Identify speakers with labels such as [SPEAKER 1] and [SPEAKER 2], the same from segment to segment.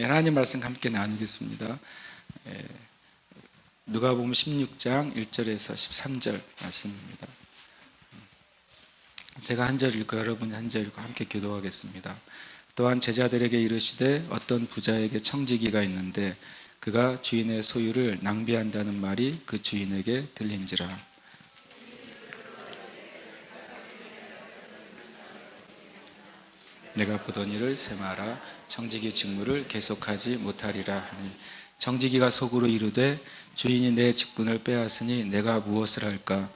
[SPEAKER 1] 하나님 말씀 함께 나누겠습니다. 예, 누가복음 16장 1절에서 13절 말씀입니다. 제가 한 절 읽고 여러분이 한 절 읽고 함께 기도하겠습니다. 또한 제자들에게 이르시되 어떤 부자에게 청지기가 있는데 그가 주인의 소유를 낭비한다는 말이 그 주인에게 들린지라. 내가 보던 일을 세마라. 청지기 직무를 계속하지 못하리라 하니 청지기가 속으로 이르되 주인이 내 직분을 빼앗으니 내가 무엇을 할까?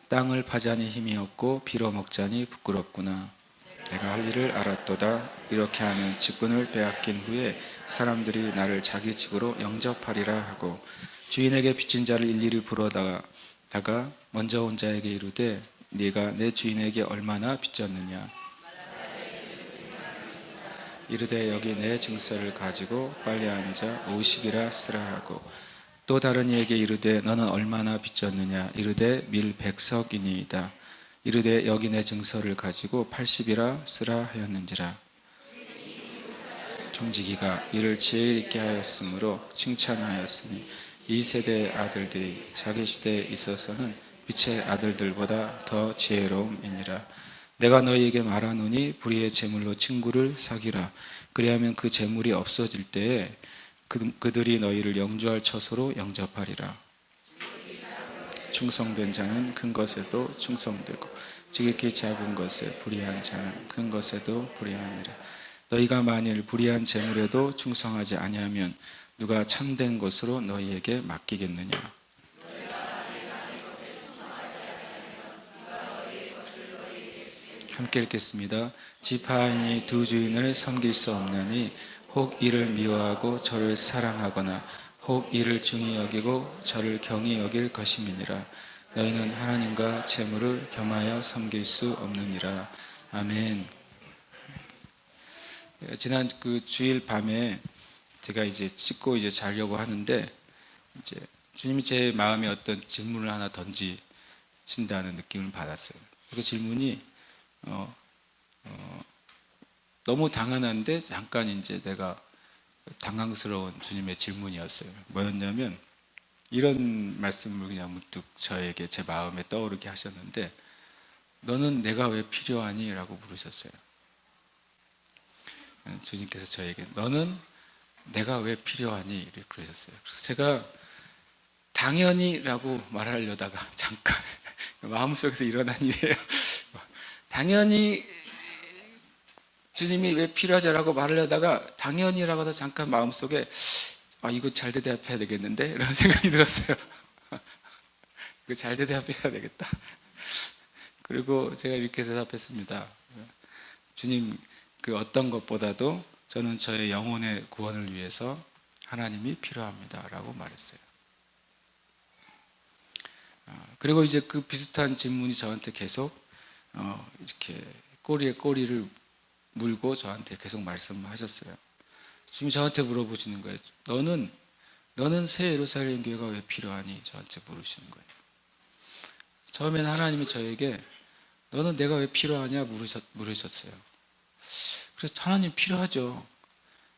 [SPEAKER 1] 땅을 파자니 힘이 없고 빌어먹자니 부끄럽구나. 내가 할 일을 알았도다. 이렇게 하면 직분을 빼앗긴 후에 사람들이 나를 자기 집으로 영접하리라 하고 주인에게 빚진 자를 일일이 불러다가 먼저 온 자에게 이르되 네가 내 주인에게 얼마나 빚졌느냐? 이르되 여기 내 증서를 가지고 빨리 앉아 50이라 쓰라 하고 또 다른 이에게 이르되 너는 얼마나 빚졌느냐? 이르되 밀 100석이니이다. 이르되 여기 내 증서를 가지고 80이라 쓰라 하였는지라. 청지기가 이를 지혜 있게 하였으므로 칭찬하였으니 이 세대의 아들들이 자기 시대에 있어서는 빛의 아들들보다 더 지혜로움이니라. 내가 너희에게 말하노니 불의의 재물로 친구를 사귀라. 그리하면 그 재물이 없어질 때에 그들이 너희를 영주할 처소로 영접하리라. 충성된 자는 큰 것에도 충성되고 지극히 작은 것에 불의한 자는 큰 것에도 불의하니라. 너희가 만일 불의한 재물에도 충성하지 아니하면 누가 참된 것으로 너희에게 맡기겠느냐? 함께 읽겠습니다. 지파인이 두 주인을 섬길 수 없나니 혹 이를 미워하고 저를 사랑하거나 혹 이를 중히 여기고 저를 경히 여길 것임이니라. 너희는 하나님과 재물을 겸하여 섬길 수 없느니라. 아멘. 지난 그 주일 밤에 제가 이제 씻고 이제 자려고 하는데 이제 주님이 제 마음에 어떤 질문을 하나 던지신다는 느낌을 받았어요. 그 질문이 너무 당연한데 잠깐 이제 내가 당황스러운 주님의 질문이었어요. 뭐였냐면 이런 말씀을 그냥 문득 저에게 제 마음에 떠오르게 하셨는데 너는 내가 왜 필요하니? 라고 물으셨어요. 주님께서 저에게 너는 내가 왜 필요하니? 이렇게 그러셨어요. 그래서 제가 당연히 라고 말하려다가 잠깐 마음속에서 일어난 일이에요. 당연히 주님이 왜 필요하냐라고 말하려다가 당연히라고 해서 잠깐 마음속에 이거 잘 대답해야 되겠는데? 이런 생각이 들었어요. 이거 잘 대답해야 되겠다. 그리고 제가 이렇게 대답했습니다. 주님, 그 어떤 것보다도 저는 저의 영혼의 구원을 위해서 하나님이 필요합니다. 라고 말했어요. 그리고 이제 그 비슷한 질문이 저한테 계속 이렇게 꼬리에 꼬리를 물고 저한테 계속 말씀하셨어요. 주님이 저한테 물어보시는 거예요. 너는 새 예루살렘 교회가 왜 필요하니? 저한테 물으시는 거예요. 처음에는 하나님이 저에게 너는 내가 왜 필요하냐 물으셨어요. 그래서 하나님 필요하죠.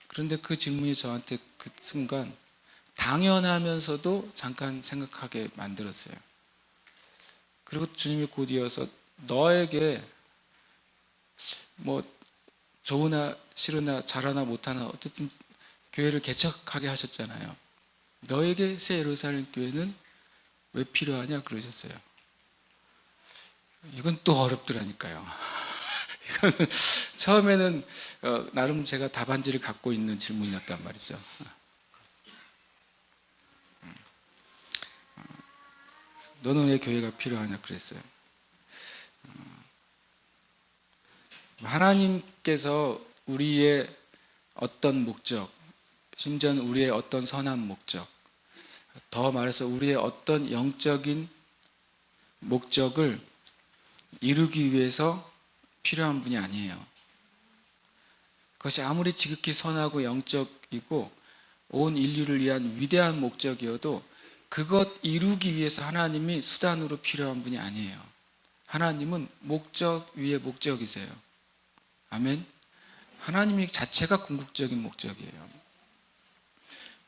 [SPEAKER 1] 그런데 그 질문이 저한테 그 순간 당연하면서도 잠깐 생각하게 만들었어요. 그리고 주님이 곧 이어서 너에게 뭐 좋으나 싫으나 잘하나 못하나 어쨌든 교회를 개척하게 하셨잖아요. 너에게 새 예루살렘 교회는 왜 필요하냐 그러셨어요. 이건 또 어렵더라니까요. 이거는 처음에는 나름 제가 답안지를 갖고 있는 질문이었단 말이죠. 너는 왜 교회가 필요하냐 그랬어요. 하나님께서 우리의 어떤 목적, 심지어는 우리의 어떤 선한 목적, 더 말해서 우리의 어떤 영적인 목적을 이루기 위해서 필요한 분이 아니에요. 그것이 아무리 지극히 선하고 영적이고 온 인류를 위한 위대한 목적이어도 그것 이루기 위해서 하나님이 수단으로 필요한 분이 아니에요. 하나님은 목적 위에 목적이세요. 아멘. 하나님이 자체가 궁극적인 목적이에요.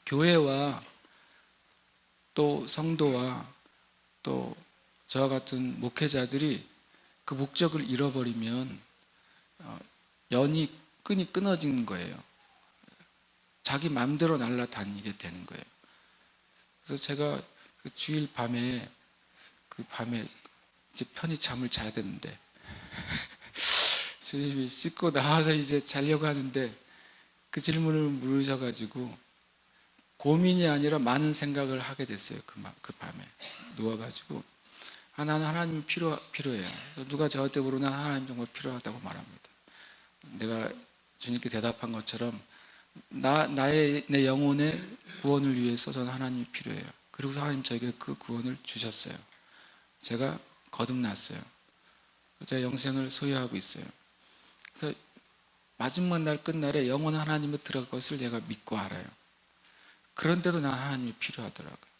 [SPEAKER 1] 교회와 또 성도와 또 저와 같은 목회자들이 그 목적을 잃어버리면 끈이 끊어지는 거예요. 자기 마음대로 날아다니게 되는 거예요. 그래서 제가 그 주일 밤에 이제 편히 잠을 자야 되는데 주님이 씻고 나와서 이제 자려고 하는데 그 질문을 물으셔가지고 고민이 아니라 많은 생각을 하게 됐어요. 그 밤에 누워가지고 나는 하나님이 필요해요. 누가 저한테 물으면 하나님 정말 필요하다고 말합니다. 내가 주님께 대답한 것처럼 내 영혼의 구원을 위해서 저는 하나님이 필요해요. 그리고 하나님 저에게 그 구원을 주셨어요. 제가 거듭났어요. 제가 영생을 소유하고 있어요. 그래서 마지막 날 끝날에 영원한 하나님을 들어갈 것을 내가 믿고 알아요. 그런데도 난 하나님이 필요하더라고요.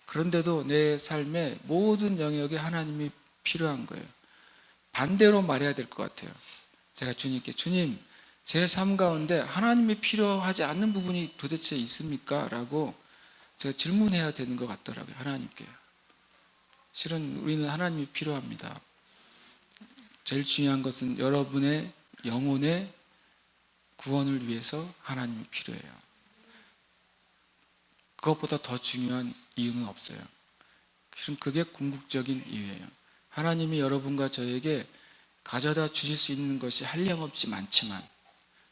[SPEAKER 1] 그런데도 내 삶의 모든 영역에 하나님이 필요한 거예요. 반대로 말해야 될 것 같아요. 제가 주님께 주님, 제 삶 가운데 하나님이 필요하지 않는 부분이 도대체 있습니까? 라고 제가 질문해야 되는 것 같더라고요. 하나님께. 실은 우리는 하나님이 필요합니다. 제일 중요한 것은 여러분의 영혼의 구원을 위해서 하나님이 필요해요. 그것보다 더 중요한 이유는 없어요. 실은 그게 궁극적인 이유예요. 하나님이 여러분과 저에게 가져다 주실 수 있는 것이 한량없이 많지만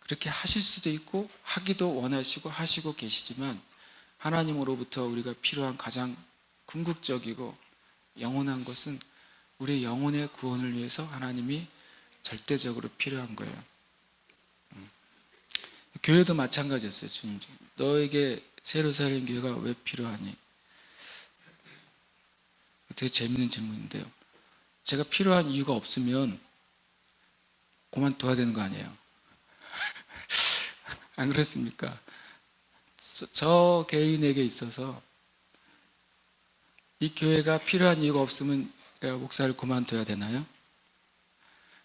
[SPEAKER 1] 그렇게 하실 수도 있고 하기도 원하시고 하시고 계시지만 하나님으로부터 우리가 필요한 가장 궁극적이고 영원한 것은 우리의 영혼의 구원을 위해서 하나님이 절대적으로 필요한 거예요. 교회도 마찬가지였어요. 주님, 너에게 예루살렘 교회가 왜 필요하니? 되게 재밌는 질문인데요. 제가 필요한 이유가 없으면 그만둬야 되는 거 아니에요? 안 그렇습니까? 저 개인에게 있어서 이 교회가 필요한 이유가 없으면 내가 목사를 그만둬야 되나요?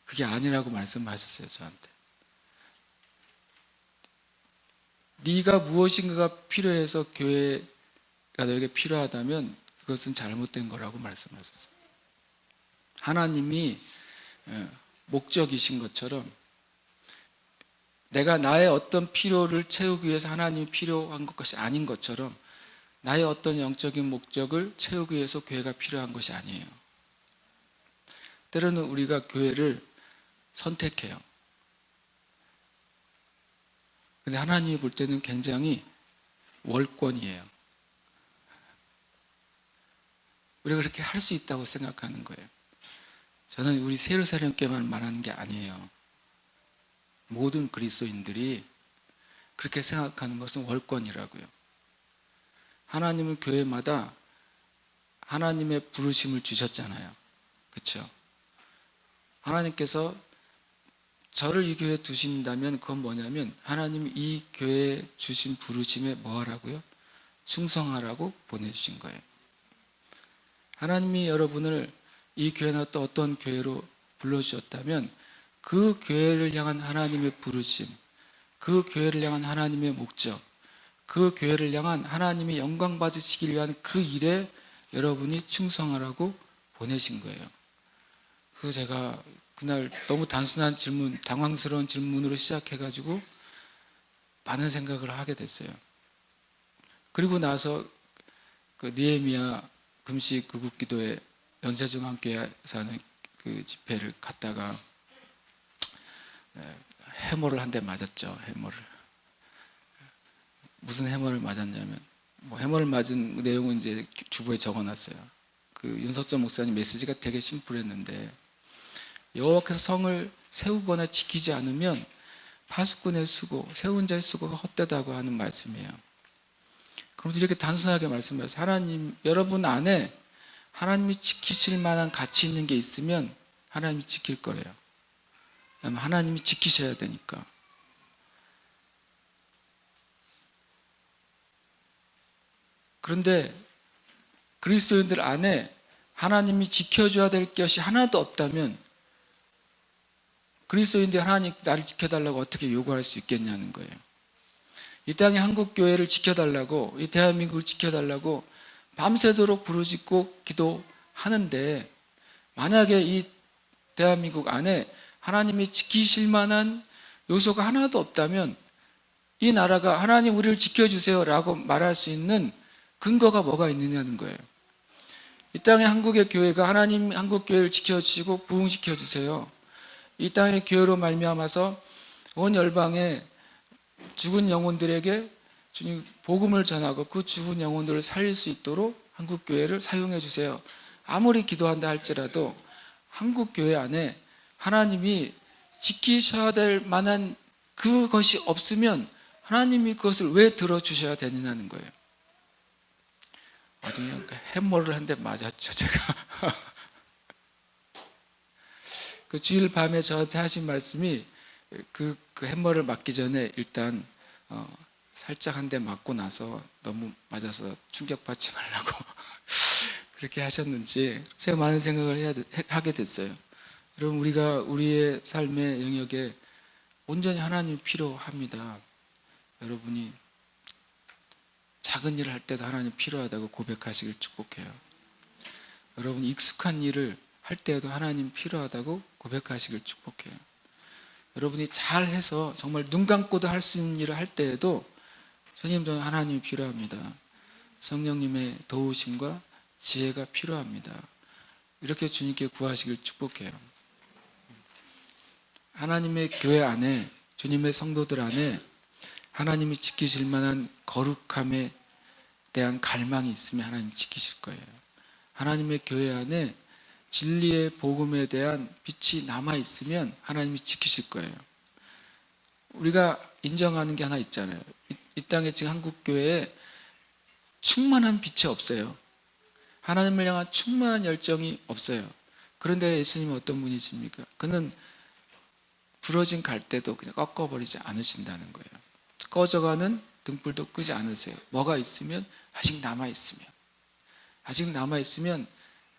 [SPEAKER 1] 그게 아니라고 말씀하셨어요, 저한테. 네가 무엇인가가 필요해서 교회가 너에게 필요하다면 그것은 잘못된 거라고 말씀하셨어요. 하나님이 목적이신 것처럼 내가 나의 어떤 필요를 채우기 위해서 하나님이 필요한 것이 아닌 것처럼 나의 어떤 영적인 목적을 채우기 위해서 교회가 필요한 것이 아니에요. 때로는 우리가 교회를 선택해요. 근데 하나님이 볼 때는 굉장히 월권이에요. 우리가 그렇게 할 수 있다고 생각하는 거예요. 저는 우리 예루살렘교회만 말하는 게 아니에요. 모든 그리스도인들이 그렇게 생각하는 것은 월권이라고요. 하나님은 교회마다 하나님의 부르심을 주셨잖아요. 그렇죠? 하나님께서 저를 이 교회에 두신다면 그건 뭐냐면 하나님이 이 교회에 주신 부르심에 뭐 하라고요? 충성하라고 보내주신 거예요. 하나님이 여러분을 이 교회나 또 어떤 교회로 불러주셨다면 그 교회를 향한 하나님의 부르심, 그 교회를 향한 하나님의 목적, 그 교회를 향한 하나님의 영광 받으시길 위한 그 일에 여러분이 충성하라고 보내신 거예요. 그래서 제가 그날 너무 단순한 질문, 당황스러운 질문으로 시작해가지고 많은 생각을 하게 됐어요. 그리고 나서 그 느헤미야 금식 극국기도회 연세중앙교회에서 하는 그 집회를 갔다가 해머를 한 대 맞았죠. 해머를. 무슨 해머를 맞았냐면 해머를 맞은 내용은 이제 주보에 적어놨어요. 그 윤석전 목사님 메시지가 되게 심플했는데 여호와께서 성을 세우거나 지키지 않으면 파수꾼의 수고, 세운 자의 수고가 헛되다고 하는 말씀이에요. 그럼 이렇게 단순하게 말씀하세요. 하나님, 여러분 안에 하나님이 지키실 만한 가치 있는 게 있으면 하나님이 지킬 거래요. 하나님이 지키셔야 되니까. 그런데 그리스도인들 안에 하나님이 지켜줘야 될 것이 하나도 없다면 그리스도인들이 하나님 나를 지켜달라고 어떻게 요구할 수 있겠냐는 거예요. 이 땅의 한국교회를 지켜달라고, 이 대한민국을 지켜달라고 밤새도록 부르짖고 기도하는데, 만약에 이 대한민국 안에 하나님이 지키실 만한 요소가 하나도 없다면 이 나라가 하나님 우리를 지켜주세요 라고 말할 수 있는 근거가 뭐가 있느냐는 거예요. 이 땅의 한국의 교회가 하나님 한국교회를 지켜주시고 부흥시켜 주세요. 이 땅의 교회로 말미암아서 온 열방에 죽은 영혼들에게 주님 복음을 전하고 그 죽은 영혼들을 살릴 수 있도록 한국교회를 사용해 주세요. 아무리 기도한다 할지라도 한국교회 안에 하나님이 지키셔야 될 만한 그것이 없으면 하나님이 그것을 왜 들어주셔야 되느냐는 거예요. 아주 그냥 hä머를 한 대 맞았죠, 제가. 그 주일 밤에 저한테 하신 말씀이 그 hä머를 맞기 전에 일단 살짝 한 대 맞고 나서 너무 맞아서 충격받지 말라고 그렇게 하셨는지 제가 많은 생각을 하게 됐어요. 여러분, 우리가 우리의 삶의 영역에 온전히 하나님이 필요합니다. 여러분이 작은 일을 할 때도 하나님 필요하다고 고백하시길 축복해요. 여러분이 익숙한 일을 할 때에도 하나님 필요하다고 고백하시길 축복해요. 여러분이 잘해서 정말 눈 감고도 할 수 있는 일을 할 때에도 주님, 저는 하나님이 필요합니다. 성령님의 도우심과 지혜가 필요합니다. 이렇게 주님께 구하시길 축복해요. 하나님의 교회 안에, 주님의 성도들 안에 하나님이 지키실 만한 거룩함에 대한 갈망이 있으면 하나님 지키실 거예요. 하나님의 교회 안에 진리의 복음에 대한 빛이 남아있으면 하나님이 지키실 거예요. 우리가 인정하는 게 하나 있잖아요. 이 땅에 지금 한국교회에 충만한 빛이 없어요. 하나님을 향한 충만한 열정이 없어요. 그런데 예수님은 어떤 분이십니까? 그는 부러진 갈대도 그냥 꺾어버리지 않으신다는 거예요. 꺼져가는 등불도 끄지 않으세요. 뭐가 있으면 아직 남아있으면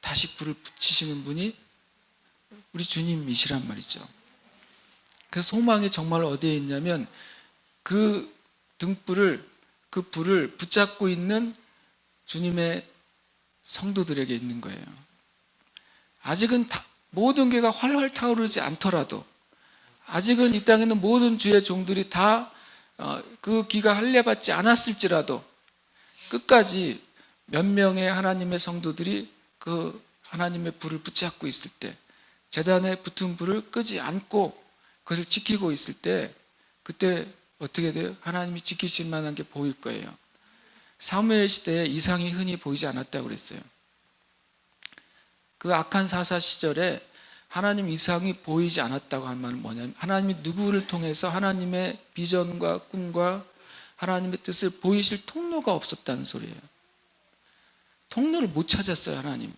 [SPEAKER 1] 다시 불을 붙이시는 분이 우리 주님이시란 말이죠. 그래서 소망이 정말 어디에 있냐면 그 등불을, 그 불을 붙잡고 있는 주님의 성도들에게 있는 거예요. 아직은 모든 교회가 활활 타오르지 않더라도, 아직은 이 땅에 있는 모든 주의 종들이 다 그 기가 할례받지 않았을지라도 끝까지 몇 명의 하나님의 성도들이 그 하나님의 불을 붙잡고 있을 때, 제단에 붙은 불을 끄지 않고 그것을 지키고 있을 때, 그때 어떻게 돼요? 하나님이 지키실 만한 게 보일 거예요. 사무엘 시대에 이상이 흔히 보이지 않았다고 그랬어요. 그 악한 사사 시절에 하나님 이상이 보이지 않았다고 한 말은 뭐냐면, 하나님이 누구를 통해서 하나님의 비전과 꿈과 하나님의 뜻을 보이실 통로가 없었다는 소리예요. 통로를 못 찾았어요, 하나님.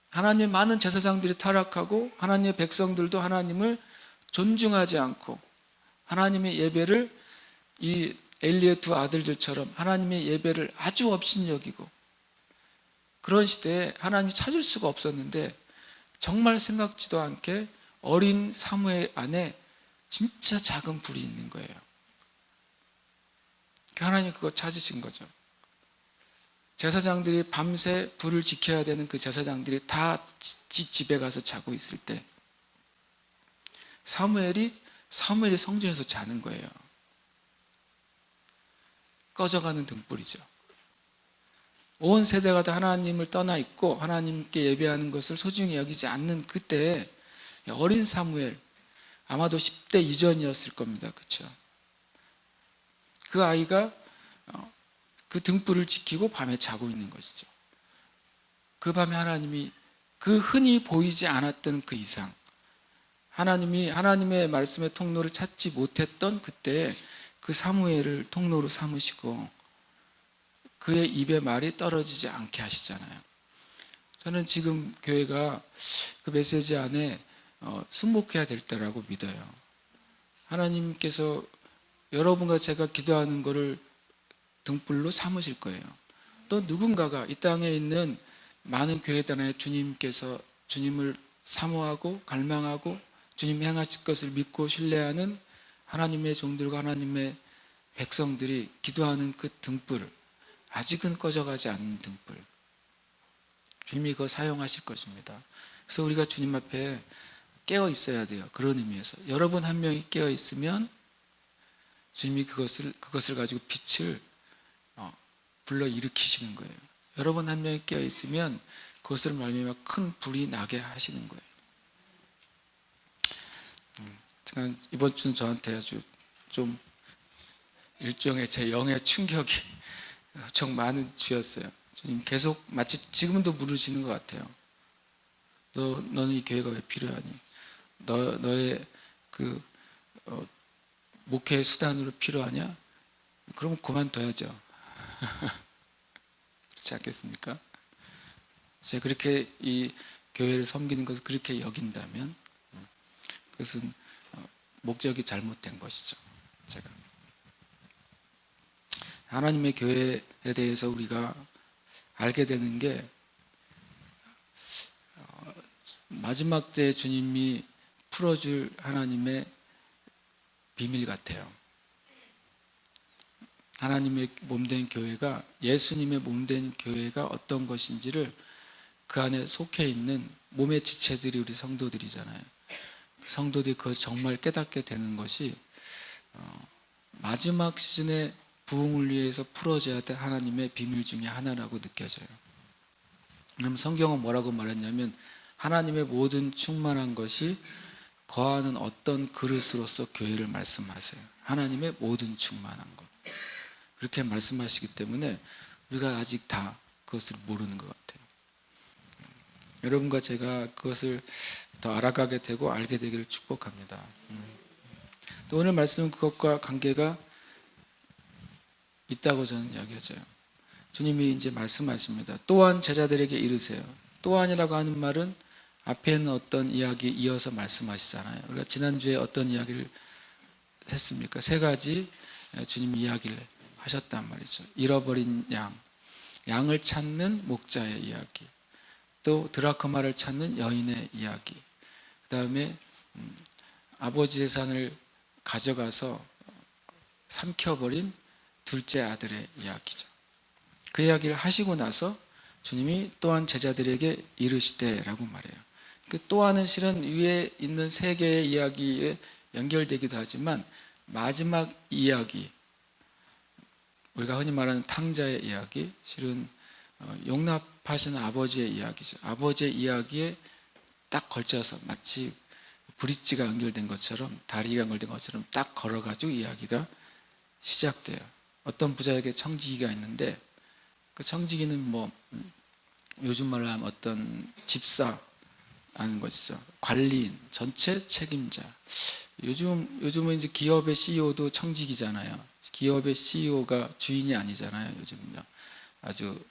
[SPEAKER 1] 하나님의 많은 제사장들이 타락하고 하나님의 백성들도 하나님을 존중하지 않고 하나님의 예배를 이 엘리의 두 아들들처럼 하나님의 예배를 아주 업신여기고, 그런 시대에 하나님이 찾을 수가 없었는데 정말 생각지도 않게 어린 사무엘 안에 진짜 작은 불이 있는 거예요. 하나님 그거 찾으신 거죠. 제사장들이 밤새 불을 지켜야 되는 그 제사장들이 다 집에 가서 자고 있을 때 사무엘이 성전에서 자는 거예요. 꺼져가는 등불이죠. 온 세대가 다 하나님을 떠나 있고 하나님께 예배하는 것을 소중히 여기지 않는 그때 어린 사무엘, 아마도 10대 이전이었을 겁니다. 그렇죠? 그 아이가 그 등불을 지키고 밤에 자고 있는 것이죠. 그 밤에 하나님이 그 흔히 보이지 않았던 그 이상, 하나님이 하나님의 말씀의 통로를 찾지 못했던 그때 그 사무엘을 통로로 삼으시고 그의 입에 말이 떨어지지 않게 하시잖아요. 저는 지금 교회가 그 메시지 안에 순복해야 될 때라고 믿어요. 하나님께서 여러분과 제가 기도하는 것을 등불로 삼으실 거예요. 또 누군가가 이 땅에 있는 많은 교회단에 주님께서 주님을 사모하고 갈망하고 주님 행하실 것을 믿고 신뢰하는 하나님의 종들과 하나님의 백성들이 기도하는 그 등불, 아직은 꺼져가지 않는 등불, 주님이 그거 사용하실 것입니다. 그래서 우리가 주님 앞에 깨어 있어야 돼요. 그런 의미에서 여러분 한 명이 깨어 있으면 주님이 그것을 가지고 빛을 불러 일으키시는 거예요. 여러분 한 명이 깨어 있으면 그것을 말미암아 큰 불이 나게 하시는 거예요. 이번 주는 저한테 아주 좀 일종의 제 영의 충격이 엄청 많은 주였어요. 주님 계속 마치 지금도 물으시는 것 같아요. 너는 이 교회가 왜 필요하니? 너의 그 목회의 수단으로 필요하냐? 그러면 그만둬야죠. 그렇지 않겠습니까? 제가 그렇게 이 교회를 섬기는 것을 그렇게 여긴다면 그것은 목적이 잘못된 것이죠. 제가 하나님의 교회에 대해서 우리가 알게 되는 게 마지막 때 주님이 풀어줄 하나님의 비밀 같아요. 하나님의 몸된 교회가, 예수님의 몸된 교회가 어떤 것인지를 그 안에 속해 있는 몸의 지체들이 우리 성도들이잖아요. 성도들이 그걸 정말 깨닫게 되는 것이 마지막 시즌에 부흥을 위해서 풀어져야 될 하나님의 비밀 중에 하나라고 느껴져요. 그럼 성경은 뭐라고 말했냐면 하나님의 모든 충만한 것이 거하는 어떤 그릇으로서 교회를 말씀하세요. 하나님의 모든 충만한 것, 그렇게 말씀하시기 때문에 우리가 아직 다 그것을 모르는 것 같아요. 여러분과 제가 그것을 더 알아가게 되고 알게 되기를 축복합니다. 또 오늘 말씀은 그것과 관계가 있다고 저는 여겨져요. 주님이 이제 말씀하십니다. 또한 제자들에게 이르세요. 또한이라고 하는 말은 앞에 있는 어떤 이야기 이어서 말씀하시잖아요. 우리가 지난주에 어떤 이야기를 했습니까? 세 가지 주님이 이야기를 하셨단 말이죠. 잃어버린 양을 찾는 목자의 이야기, 또 드라크마를 찾는 여인의 이야기, 그 다음에 아버지 재산을 가져가서 삼켜버린 둘째 아들의 이야기죠. 그 이야기를 하시고 나서 주님이 또한 제자들에게 이르시되라고 말해요. 그 또한은 실은 위에 있는 세 개의 이야기에 연결되기도 하지만 마지막 이야기, 우리가 흔히 말하는 탕자의 이야기, 실은 용납하시는 아버지의 이야기죠. 아버지의 이야기에 딱 걸쳐서 마치 브릿지가 연결된 것처럼, 다리가 연결된 것처럼 딱 걸어가지고 이야기가 시작돼요. 어떤 부자에게 청지기가 있는데 그 청지기는 뭐 요즘 말로 하면 어떤 집사 하는 것이죠. 관리인, 전체 책임자. 요즘은 이제 기업의 CEO도 청직이잖아요. 기업의 CEO가 주인이 아니잖아요. 요즘은요. 아주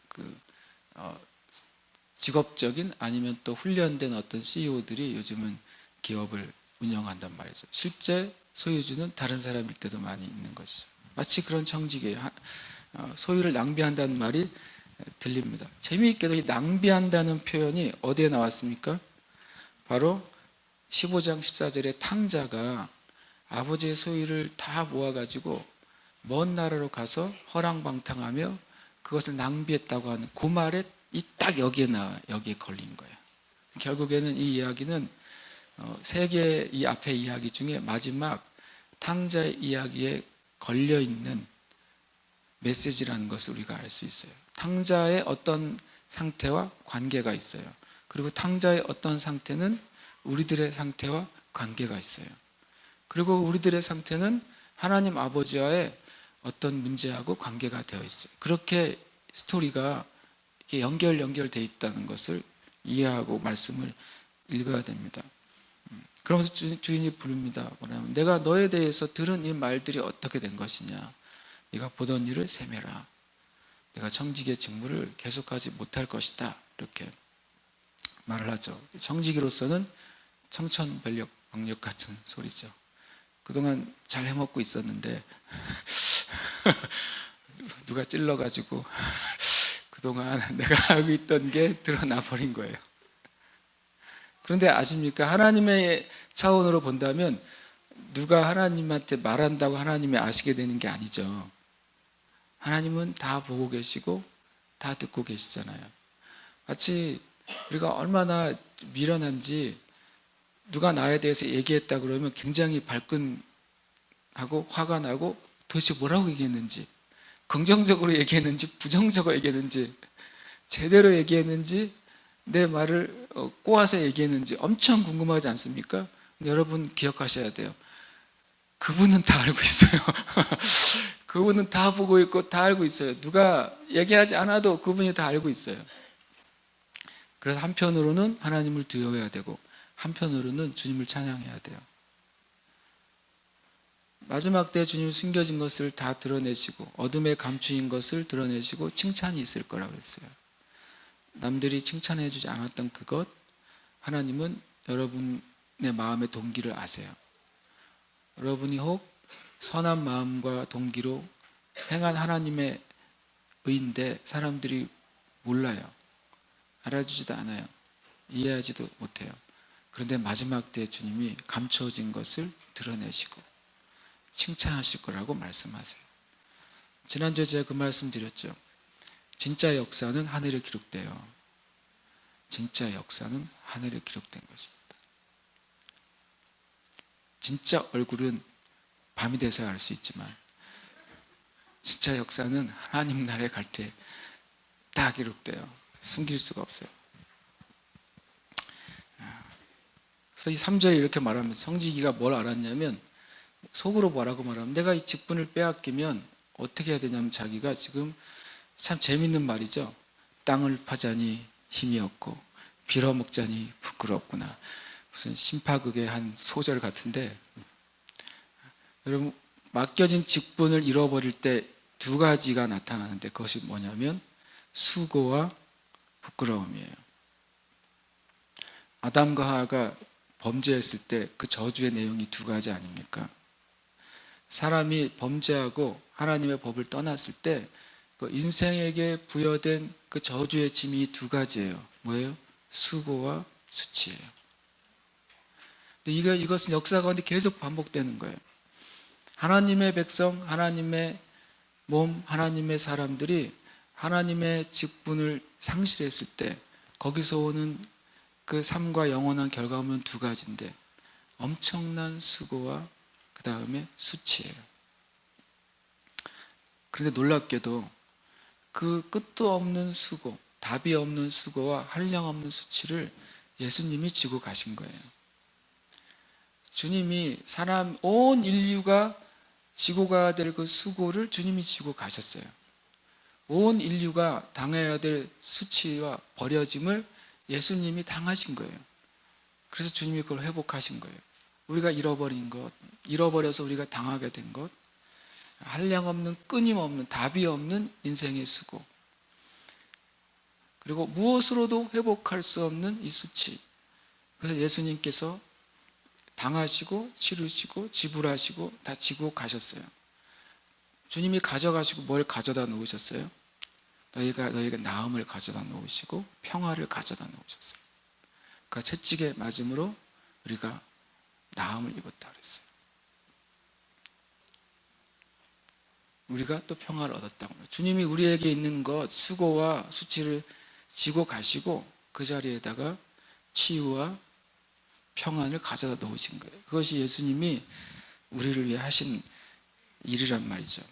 [SPEAKER 1] 직업적인 아니면 또 훈련된 어떤 CEO들이 요즘은 기업을 운영한단 말이죠. 실제 소유주는 다른 사람일 때도 많이 있는 것이죠. 마치 그런 청직이에요. 소유를 낭비한다는 말이 들립니다. 재미있게도 이 낭비한다는 표현이 어디에 나왔습니까? 바로 15장 14절에 탕자가 아버지의 소유를 다 모아가지고 먼 나라로 가서 허랑방탕하며 그것을 낭비했다고 하는 그 말에 딱 여기에 걸린 거예요. 결국에는 이 이야기는 세 개의 이 앞의 이야기 중에 마지막 탕자의 이야기에 걸려있는 메시지라는 것을 우리가 알 수 있어요. 탕자의 어떤 상태와 관계가 있어요. 그리고 탕자의 어떤 상태는 우리들의 상태와 관계가 있어요. 그리고 우리들의 상태는 하나님 아버지와의 어떤 문제하고 관계가 되어 있어요. 그렇게 스토리가 연결되어 있다는 것을 이해하고 말씀을 읽어야 됩니다. 그러면서 주인이 부릅니다. 뭐냐면 내가 너에 대해서 들은 이 말들이 어떻게 된 것이냐. 네가 보던 일을 세매라. 내가 청지기의 직무를 계속하지 못할 것이다. 이렇게 말을 하죠. 청지기로서는 청천벽력 같은 소리죠. 그동안 잘 해먹고 있었는데 누가 찔러가지고 그동안 내가 하고 있던 게 드러나 버린 거예요. 그런데 아십니까? 하나님의 차원으로 본다면 누가 하나님한테 말한다고 하나님이 아시게 되는 게 아니죠. 하나님은 다 보고 계시고 다 듣고 계시잖아요. 마치 우리가 얼마나 미련한지 누가 나에 대해서 얘기했다 그러면 굉장히 발끈하고 화가 나고 도대체 뭐라고 얘기했는지, 긍정적으로 얘기했는지 부정적으로 얘기했는지, 제대로 얘기했는지 내 말을 꼬아서 얘기했는지 엄청 궁금하지 않습니까? 여러분 기억하셔야 돼요. 그분은 다 알고 있어요. 그분은 다 보고 있고 다 알고 있어요. 누가 얘기하지 않아도 그분이 다 알고 있어요. 그래서 한편으로는 하나님을 두려워해야 되고 한편으로는 주님을 찬양해야 돼요. 마지막 때 주님 숨겨진 것을 다 드러내시고 어둠에 감추인 것을 드러내시고 칭찬이 있을 거라고 그랬어요. 남들이 칭찬해 주지 않았던 그것, 하나님은 여러분의 마음의 동기를 아세요. 여러분이 혹 선한 마음과 동기로 행한 하나님의 의인데 사람들이 몰라요. 알아주지도 않아요. 이해하지도 못해요. 그런데 마지막 때 주님이 감춰진 것을 드러내시고 칭찬하실 거라고 말씀하세요. 지난주에 제가 그 말씀 드렸죠. 진짜 역사는 하늘에 기록돼요. 진짜 역사는 하늘에 기록된 것입니다. 진짜 얼굴은 밤이 돼서야 알 수 있지만 진짜 역사는 하나님 나라에 갈 때 다 기록돼요. 숨길 수가 없어요. 그래서 이 3절에 이렇게 말하면 성지기가 뭘 알았냐면 속으로 뭐라고 말하면 내가 이 직분을 빼앗기면 어떻게 해야 되냐면 자기가 지금 참 재밌는 말이죠. 땅을 파자니 힘이 없고 빌어먹자니 부끄럽구나. 무슨 심파극의 한 소절 같은데 여러분 맡겨진 직분을 잃어버릴 때 두 가지가 나타나는데 그것이 뭐냐면 수고와 부끄러움이에요. 아담과 하와가 범죄했을 때 그 저주의 내용이 두 가지 아닙니까? 사람이 범죄하고 하나님의 법을 떠났을 때 그 인생에게 부여된 그 저주의 짐이 두 가지예요. 뭐예요? 수고와 수치예요. 근데 이것은 역사 가운데 계속 반복되는 거예요. 하나님의 백성, 하나님의 몸, 하나님의 사람들이 하나님의 직분을 상실했을 때 거기서 오는 그 삶과 영원한 결과물은 두 가지인데 엄청난 수고와 그 다음에 수치예요. 그런데 놀랍게도 그 끝도 없는 수고, 답이 없는 수고와 한량없는 수치를 예수님이 지고 가신 거예요. 주님이 사람 온 인류가 지고 가야 될 그 수고를 주님이 지고 가셨어요. 온 인류가 당해야 될 수치와 버려짐을 예수님이 당하신 거예요. 그래서 주님이 그걸 회복하신 거예요. 우리가 잃어버린 것, 잃어버려서 우리가 당하게 된 것, 한량없는 끊임없는 답이 없는 인생의 수고, 그리고 무엇으로도 회복할 수 없는 이 수치. 그래서 예수님께서 당하시고 치르시고 지불하시고 다 지고 가셨어요. 주님이 가져가시고 뭘 가져다 놓으셨어요? 너희가 나음을 가져다 놓으시고 평화를 가져다 놓으셨어요. 그러니까 채찍에 맞음으로 우리가 나음을 입었다 그랬어요. 우리가 또 평화를 얻었다고 합니다. 주님이 우리에게 있는 것, 수고와 수치를 지고 가시고 그 자리에다가 치유와 평안을 가져다 놓으신 거예요. 그것이 예수님이 우리를 위해 하신 일이란 말이죠.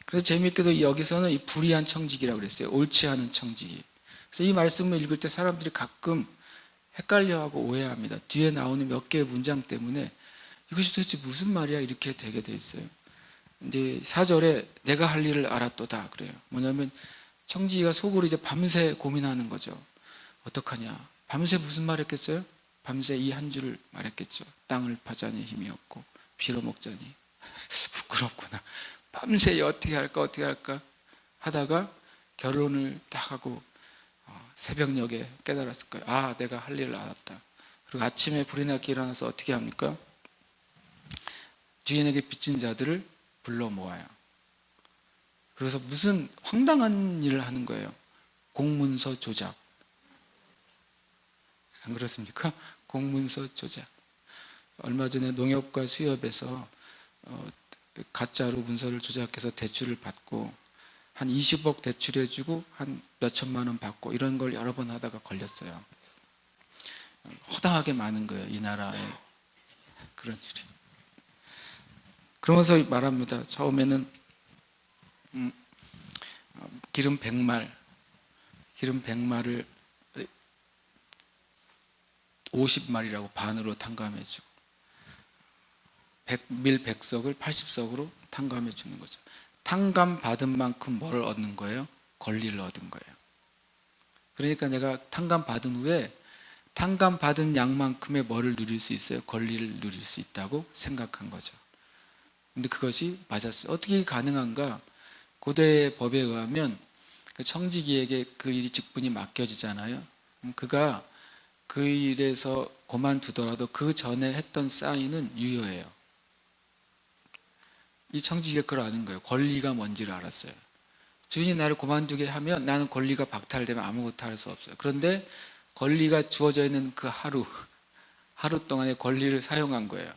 [SPEAKER 1] 그래서 재미있게도 여기서는 이 불의한 청지기라고 그랬어요. 옳지 않은 청지기. 그래서 이 말씀을 읽을 때 사람들이 가끔 헷갈려하고 오해합니다. 뒤에 나오는 몇 개의 문장 때문에 이것이 도대체 무슨 말이야 이렇게 되게 돼 있어요. 이제 4절에 내가 할 일을 알았도다 그래요. 뭐냐면 청지기가 속으로 이제 밤새 고민하는 거죠. 어떡하냐. 밤새 무슨 말 했겠어요? 밤새 이 한 줄을 말했겠죠. 땅을 파자니 힘이 없고 빌어먹자니 부끄럽구나. 밤새 어떻게 할까 하다가 결론을 딱 하고 새벽녘에 깨달았을 거예요. 아, 내가 할 일을 알았다. 그리고 아침에 불이 나게 일어나서 어떻게 합니까? 주인에게 빚진 자들을 불러 모아요. 그래서 무슨 황당한 일을 하는 거예요. 공문서 조작. 안 그렇습니까? 공문서 조작. 얼마 전에 농협과 수협에서 가짜로 문서를 조작해서 대출을 받고 한 20억 대출해주고 한 몇천만 원 받고 이런 걸 여러 번 하다가 걸렸어요. 허다하게 많은 거예요, 이 나라에 그런 일이. 그러면서 말합니다. 처음에는 기름 100마를 50마리라고 반으로 탕감해주고 밀100석을 80석으로 탕감해 주는 거죠. 탕감 받은 만큼 뭘 얻는 거예요? 권리를 얻은 거예요. 그러니까 내가 탕감 받은 후에 탕감 받은 양만큼의 뭐를 누릴 수 있어요? 권리를 누릴 수 있다고 생각한 거죠. 근데 그것이 맞았어요. 어떻게 가능한가? 고대 법에 의하면 그 청지기에게 그 일이 직분이 맡겨지잖아요. 그가 그 일에서 그만두더라도 그 전에 했던 사인은 유효해요. 이 청지기가 그걸 아는 거예요. 권리가 뭔지를 알았어요. 주인이 나를 그만두게 하면 나는 권리가 박탈되면 아무것도 할 수 없어요. 그런데 권리가 주어져 있는 그 하루 동안의 권리를 사용한 거예요.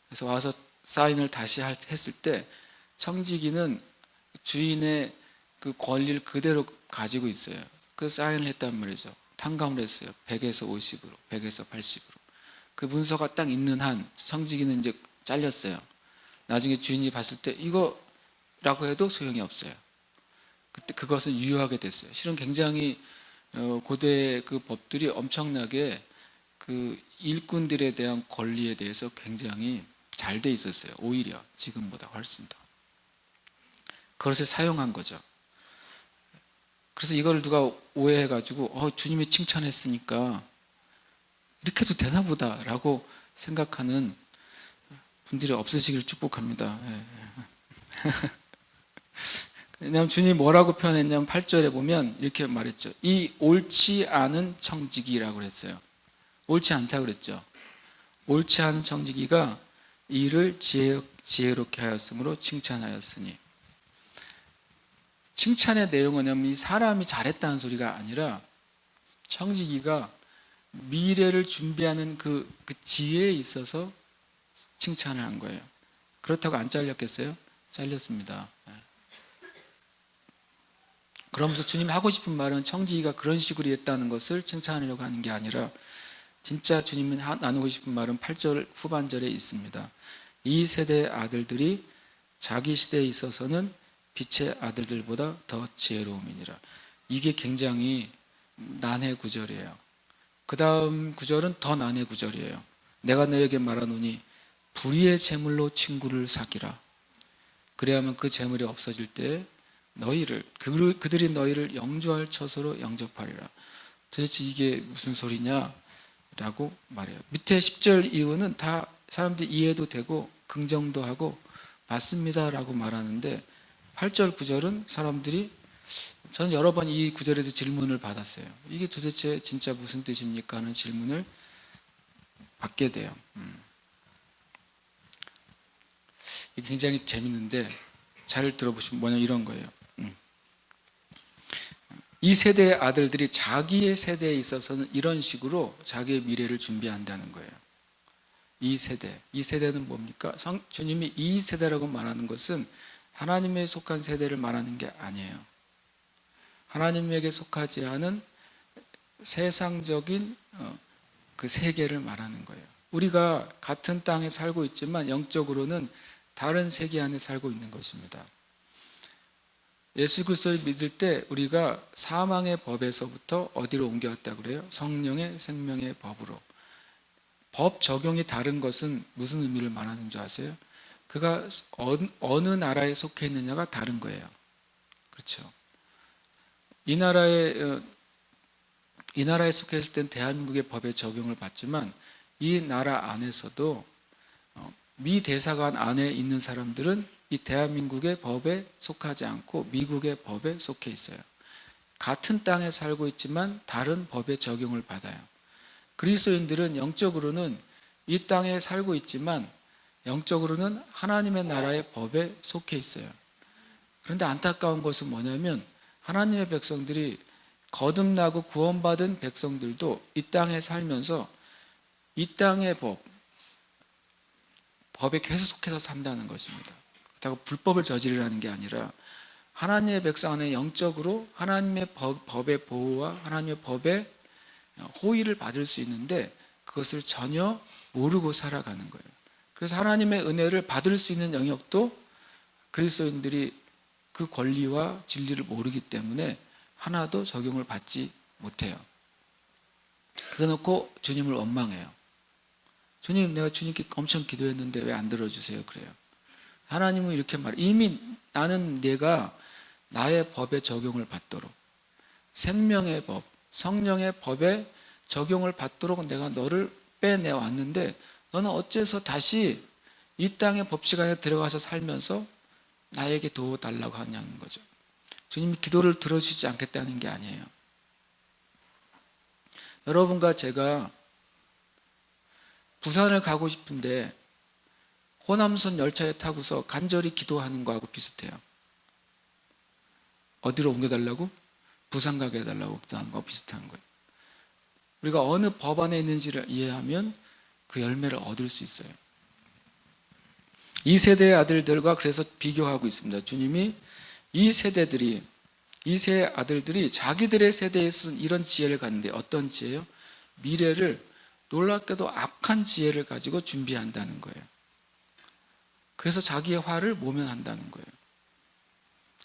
[SPEAKER 1] 그래서 와서 사인을 다시 했을 때 청지기는 주인의 그 권리를 그대로 가지고 있어요. 그래서 사인을 했단 말이죠. 탕감을 했어요. 100에서 50으로, 100에서 80으로. 그 문서가 딱 있는 한 청지기는 이제 잘렸어요. 나중에 주인이 봤을 때 이거라고 해도 소용이 없어요. 그때 그것은 유효하게 됐어요. 실은 굉장히 고대 그 법들이 엄청나게 그 일꾼들에 대한 권리에 대해서 굉장히 잘 돼 있었어요. 오히려 지금보다 훨씬 더. 그것을 사용한 거죠. 그래서 이걸 누가 오해해가지고 주님이 칭찬했으니까 이렇게 해도 되나 보다라고 생각하는 분들이 없으시길 축복합니다. 왜냐하면 주님이 뭐라고 표현했냐면 8절에 보면 이렇게 말했죠. 이 옳지 않은 청지기라고 그랬어요. 옳지 않다고 그랬죠. 옳지 않은 청지기가 이를 지혜롭게 하였으므로 칭찬하였으니. 칭찬의 내용은 뭐냐면 이 사람이 잘했다는 소리가 아니라 청지기가 미래를 준비하는 그 지혜에 있어서 칭찬을 한 거예요. 그렇다고 안 잘렸겠어요? 잘렸습니다. 그러면서 주님이 하고 싶은 말은 청지기가 그런 식으로 했다는 것을 칭찬하려고 하는 게 아니라 진짜 주님이 나누고 싶은 말은 8절 후반절에 있습니다. 이 세대의 아들들이 자기 시대에 있어서는 빛의 아들들보다 더 지혜로움이니라. 이게 굉장히 난해 구절이에요. 그 다음 구절은 더 난해 구절이에요. 내가 너에게 말하노니 불의의 재물로 친구를 사귀라. 그래야만 그 재물이 없어질 때 그들이 너희를 영주할 처소로 영접하리라. 도대체 이게 무슨 소리냐? 라고 말해요. 밑에 10절 이후는 다 사람들이 이해도 되고 긍정도 하고 맞습니다 라고 말하는데 8절 9절은 사람들이 저는 여러 번 이 구절에서 질문을 받았어요. 이게 도대체 진짜 무슨 뜻입니까? 하는 질문을 받게 돼요. 이게 굉장히 재밌는데 잘 들어보시면 뭐냐 이런 거예요. 이 세대의 아들들이 자기의 세대에 있어서는 이런 식으로 자기의 미래를 준비한다는 거예요. 이 세대는 뭡니까? 주님이 이 세대라고 말하는 것은 하나님에 속한 세대를 말하는 게 아니에요. 하나님에게 속하지 않은 세상적인 그 세계를 말하는 거예요. 우리가 같은 땅에 살고 있지만 영적으로는 다른 세계 안에 살고 있는 것입니다. 예수 그리스도를 믿을 때 우리가 사망의 법에서부터 어디로 옮겨왔다고 그래요? 성령의 생명의 법으로. 법 적용이 다른 것은 무슨 의미를 말하는 줄 아세요? 그가 어느 나라에 속해 있느냐가 다른 거예요. 그렇죠? 이 나라에 속해 있을 땐 대한민국의 법에 적용을 받지만 이 나라 안에서도 미 대사관 안에 있는 사람들은 이 대한민국의 법에 속하지 않고 미국의 법에 속해 있어요. 같은 땅에 살고 있지만 다른 법의 적용을 받아요. 그리스도인들은 영적으로는 이 땅에 살고 있지만 영적으로는 하나님의 나라의 법에 속해 있어요. 그런데 안타까운 것은 뭐냐면 하나님의 백성들이 거듭나고 구원받은 백성들도 이 땅에 살면서 이 땅의 법, 법에 계속해서 산다는 것입니다. 그렇다고 불법을 저지르라는 게 아니라 하나님의 백성 안에 영적으로 하나님의 법의 보호와 하나님의 법의 호의를 받을 수 있는데 그것을 전혀 모르고 살아가는 거예요. 그래서 하나님의 은혜를 받을 수 있는 영역도 그리스도인들이 그 권리와 진리를 모르기 때문에 하나도 적용을 받지 못해요. 그래놓고 주님을 원망해요. 주님, 내가 주님께 엄청 기도했는데 왜 안 들어주세요? 그래요. 하나님은 이렇게 말해요. 이미 나는 내가 나의 법에 적용을 받도록, 생명의 법, 성령의 법에 적용을 받도록 내가 너를 빼내왔는데 너는 어째서 다시 이 땅의 법칙 안에 들어가서 살면서 나에게 도와달라고 하냐는 거죠. 주님이 기도를 들어주지 않겠다는 게 아니에요. 여러분과 제가 부산을 가고 싶은데 호남선 열차에 타고서 간절히 기도하는 거하고 비슷해요. 어디로 옮겨달라고? 부산 가게 해달라고 기도하는 거하고 비슷한 거예요. 우리가 어느 법 안에 있는지를 이해하면 그 열매를 얻을 수 있어요. 이 세대의 아들들과 그래서 비교하고 있습니다. 주님이 이 세 아들들이 자기들의 세대에 쓴 이런 지혜를 갖는데 어떤 지혜요? 미래를 놀랍게도 악한 지혜를 가지고 준비한다는 거예요. 그래서 자기의 화를 모면한다는 거예요.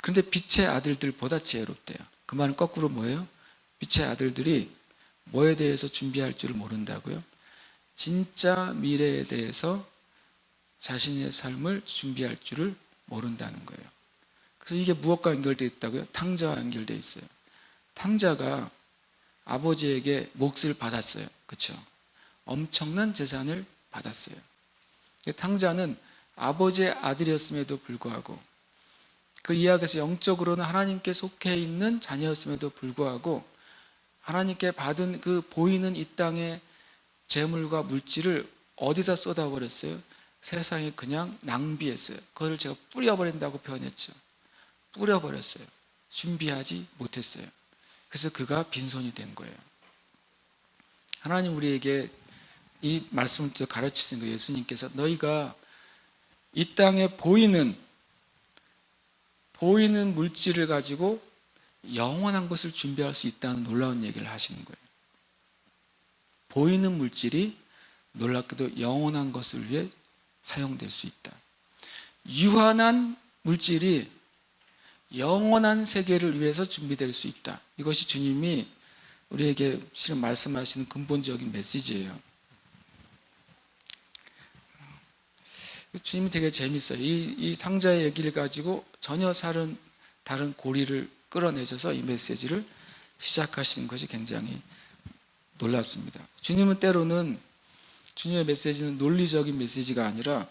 [SPEAKER 1] 그런데 빛의 아들들보다 지혜롭대요. 그 말은 거꾸로 뭐예요? 빛의 아들들이 뭐에 대해서 준비할 줄을 모른다고요? 진짜 미래에 대해서 자신의 삶을 준비할 줄을 모른다는 거예요. 그래서 이게 무엇과 연결되어 있다고요? 탕자와 연결되어 있어요. 탕자가 아버지에게 몫을 받았어요. 그렇죠? 엄청난 재산을 받았어요. 탕자는 아버지의 아들이었음에도 불구하고 그 이야기에서 영적으로는 하나님께 속해 있는 자녀였음에도 불구하고 하나님께 받은 그 보이는 이 땅의 재물과 물질을 어디다 쏟아버렸어요? 세상에 그냥 낭비했어요. 그걸 제가 뿌려버린다고 표현했죠. 뿌려버렸어요. 준비하지 못했어요. 그래서 그가 빈손이 된 거예요. 하나님 우리에게 이 말씀을 또 가르치신 거예요. 예수님께서 너희가 이 땅에 보이는 물질을 가지고 영원한 것을 준비할 수 있다는 놀라운 얘기를 하시는 거예요. 보이는 물질이 놀랍게도 영원한 것을 위해 사용될 수 있다. 유한한 물질이 영원한 세계를 위해서 준비될 수 있다. 이것이 주님이 우리에게 실은 말씀하시는 근본적인 메시지예요. 주님이 되게 재밌어요. 이 상자의 얘기를 가지고 전혀 다른 고리를 끌어내셔서 이 메시지를 시작하시는 것이 굉장히 놀랍습니다. 주님은 때로는 주님의 메시지는 논리적인 메시지가 아니라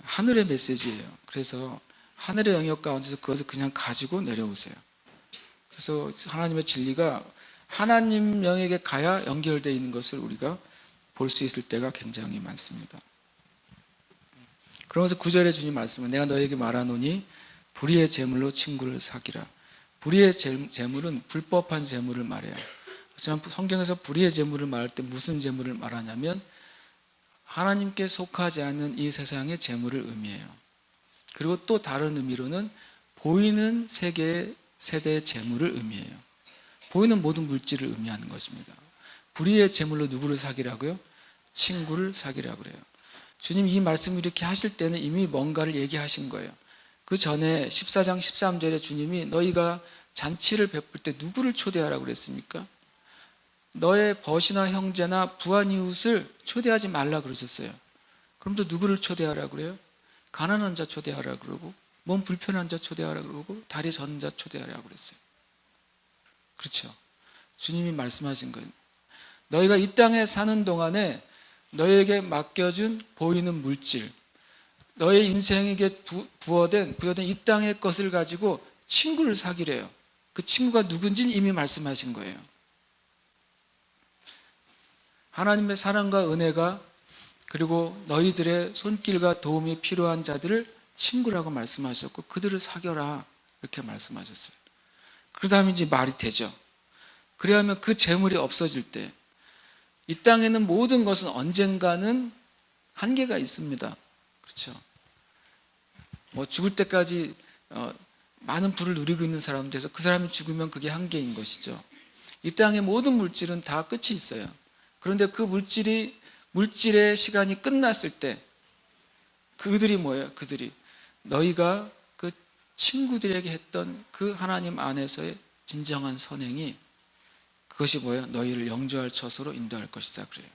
[SPEAKER 1] 하늘의 메시지예요. 그래서 하늘의 영역 가운데서 그것을 그냥 가지고 내려오세요. 그래서 하나님의 진리가 하나님 영역에 가야 연결되어 있는 것을 우리가 볼 수 있을 때가 굉장히 많습니다. 그러면서 9절에 주님 말씀은 내가 너에게 말하노니 불의의 재물로 친구를 사귀라. 불의의 재물은 불법한 재물을 말해요. 하지만 성경에서 불의의 재물을 말할 때 무슨 재물을 말하냐면 하나님께 속하지 않는 이 세상의 재물을 의미해요. 그리고 또 다른 의미로는 보이는 세대의 재물을 의미해요. 보이는 모든 물질을 의미하는 것입니다. 불의의 재물로 누구를 사귀라고요? 친구를 사귀라고 그래요. 주님이 이 말씀을 이렇게 하실 때는 이미 뭔가를 얘기하신 거예요. 그 전에 14장 13절에 주님이 너희가 잔치를 베풀 때 누구를 초대하라고 그랬습니까? 너의 벗이나 형제나 부한 이웃을 초대하지 말라 그러셨어요. 그럼 또 누구를 초대하라고 그래요? 가난한 자 초대하라고 그러고 몸 불편한 자 초대하라고 그러고 다리 젖은 자 초대하라고 그랬어요. 그렇죠? 주님이 말씀하신 거예요. 너희가 이 땅에 사는 동안에 너희에게 맡겨준 보이는 물질, 너의 인생에게 부여된 이 땅의 것을 가지고 친구를 사귀래요. 그 친구가 누군지는 이미 말씀하신 거예요. 하나님의 사랑과 은혜가 그리고 너희들의 손길과 도움이 필요한 자들을 친구라고 말씀하셨고 그들을 사귀어라 이렇게 말씀하셨어요. 그러다 이제 말이 되죠. 그래야만 그 재물이 없어질 때 이 땅에는 모든 것은 언젠가는 한계가 있습니다. 그렇죠? 뭐 죽을 때까지 많은 부를 누리고 있는 사람 돼서 그 사람이 죽으면 그게 한계인 것이죠. 이 땅의 모든 물질은 다 끝이 있어요. 그런데 그 물질의 시간이 끝났을 때 그들이 뭐예요? 그들이 너희가 그 친구들에게 했던 그 하나님 안에서의 진정한 선행이 그것이 뭐예요? 너희를 영주할 처소로 인도할 것이다 그래요.